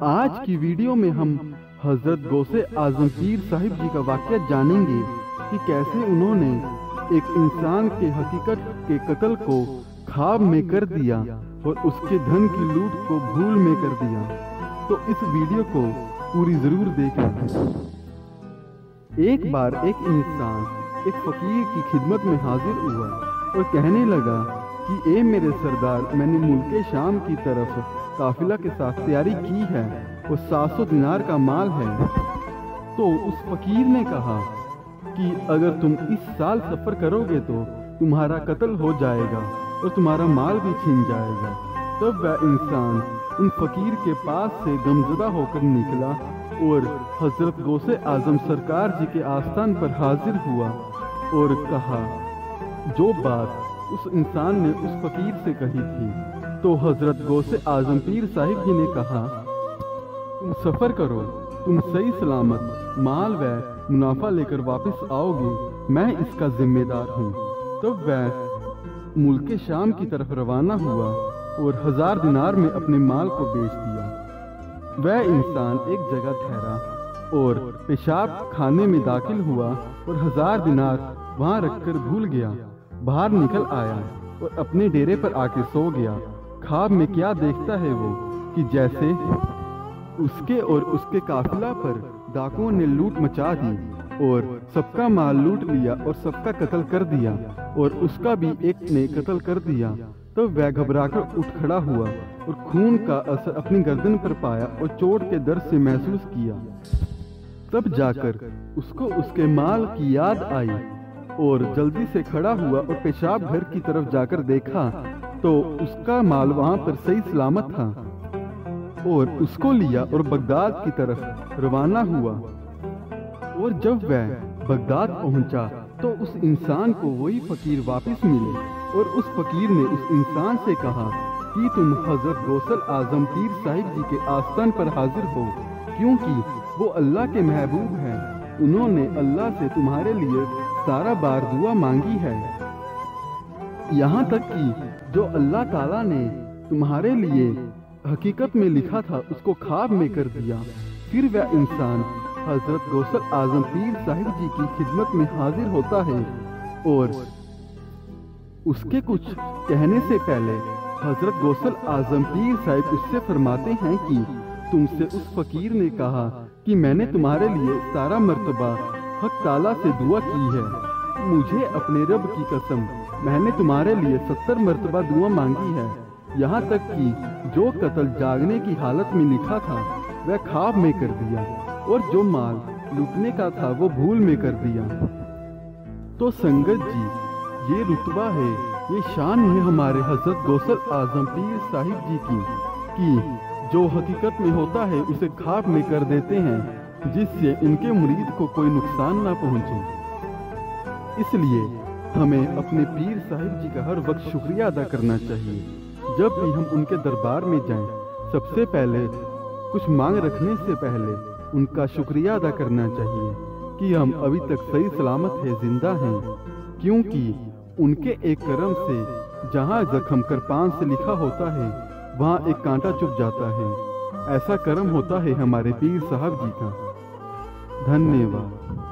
आज की वीडियो में हम हजरत गौसे आजम पीर साहिब जी का वाक़या जानेंगे कि कैसे उन्होंने एक इंसान के हकीकत के कत्ल को ख्वाब में कर दिया और उसके धन की लूट को भूल में कर दिया। तो इस वीडियो को पूरी जरूर देखें। एक बार एक इंसान एक फकीर की खिदमत में हाजिर हुआ और कहने लगा कि ए मेरे सरदार, मैंने मुल्के शाम की तरफ काफिला के साथ तैयारी की है और 700 दिनार का माल है। तो उस फकीर ने कहा कि अगर तुम इस साल सफर करोगे तो तुम्हारा कत्ल हो जाएगा और तुम्हारा माल भी छीन जाएगा। तब वह इंसान उन फकीर के पास से गमज़दा होकर निकला और हजरत गौसे आजम सरकार जी के आस्थान पर हाजिर हुआ और कहा जो बात उस इंसान ने उस फकीर से कही थी। तो हजरत गौसे आजम पीर साहिब जी ने कहा, तुम सफ़र करो, तुम सही सलामत माल व मुनाफा लेकर वापस आओगे, मैं इसका जिम्मेदार हूँ। तब वह मुल्के शाम की तरफ रवाना हुआ और 1000 दिनार में अपने माल को बेच दिया। वह इंसान एक जगह ठहरा और पेशाब खाने में दाखिल हुआ और 1000 दिनार वहाँ रखकर भूल गया। बाहर निकल आया और अपने डेरे पर आके सो गया। ख्वाब में क्या देखता है वो कि जैसे उसके और उसके काफिला पर डाकुओं ने लूट मचा दी और सबका माल लूट लिया और सबका कत्ल कर दिया और उसका भी एक ने कत्ल कर दिया। तब वह घबराकर उठ खड़ा हुआ और खून का असर अपनी गर्दन पर पाया और चोट के दर्द से महसूस किया। तब जाकर उसको उसके माल की याद आई और जल्दी से खड़ा हुआ और पेशाब घर की तरफ जाकर देखा तो उसका माल वहां पर सही सलामत था और उसको लिया और बगदाद की तरफ रवाना हुआ। और जब वह बगदाद पहुंचा तो उस इंसान को वही फकीर वापस मिले और उस फकीर ने उस इंसान से कहा कि तुम हजरत गौसल आजम पीर साहिब जी के आस्थान पर हाजिर हो, क्योंकि वो अल्लाह के महबूब हैं। उन्होंने अल्लाह से तुम्हारे लिए सारा बार दुआ मांगी है, यहाँ तक कि जो अल्लाह ताला ने तुम्हारे लिए हकीकत में लिखा था उसको ख्वाब में कर दिया। फिर वह इंसान हजरत गौसल आजम पीर साहिब जी की खिदमत में हाजिर होता है और उसके कुछ कहने से पहले हजरत गौसल आजम पीर साहिब उससे फरमाते हैं कि तुमसे उस फकीर ने कहा कि मैंने तुम्हारे लिए सारा मर्तबा हक ताला से दुआ की है। मुझे अपने रब की कसम, मैंने तुम्हारे लिए 70 मर्तबा दुआ मांगी है, यहाँ तक कि जो कत्ल जागने की हालत में लिखा था वह ख्वाब में कर दिया और जो माल लूटने का था वो भूल में कर दिया। तो संगत जी, ये रुतबा है, ये शान है हमारे हजरत गौसल आजम पीर साहिब जी की कि जो हकीकत में होता है उसे ख्वाब में कर देते हैं, जिससे इनके मुरीद को कोई नुकसान ना पहुंचे। इसलिए हमें अपने पीर साहिब जी का हर वक्त शुक्रिया अदा करना चाहिए। जब भी हम उनके दरबार में जाएं, सबसे पहले कुछ मांग रखने से पहले उनका शुक्रिया अदा करना चाहिए कि हम अभी तक सही सलामत है, जिंदा हैं, क्योंकि उनके एक करम से जहाँ जख्म करपान से लिखा होता है वहाँ एक कांटा चुभ जाता है। ऐसा करम होता है हमारे पीर साहब जी का। धन्यवाद।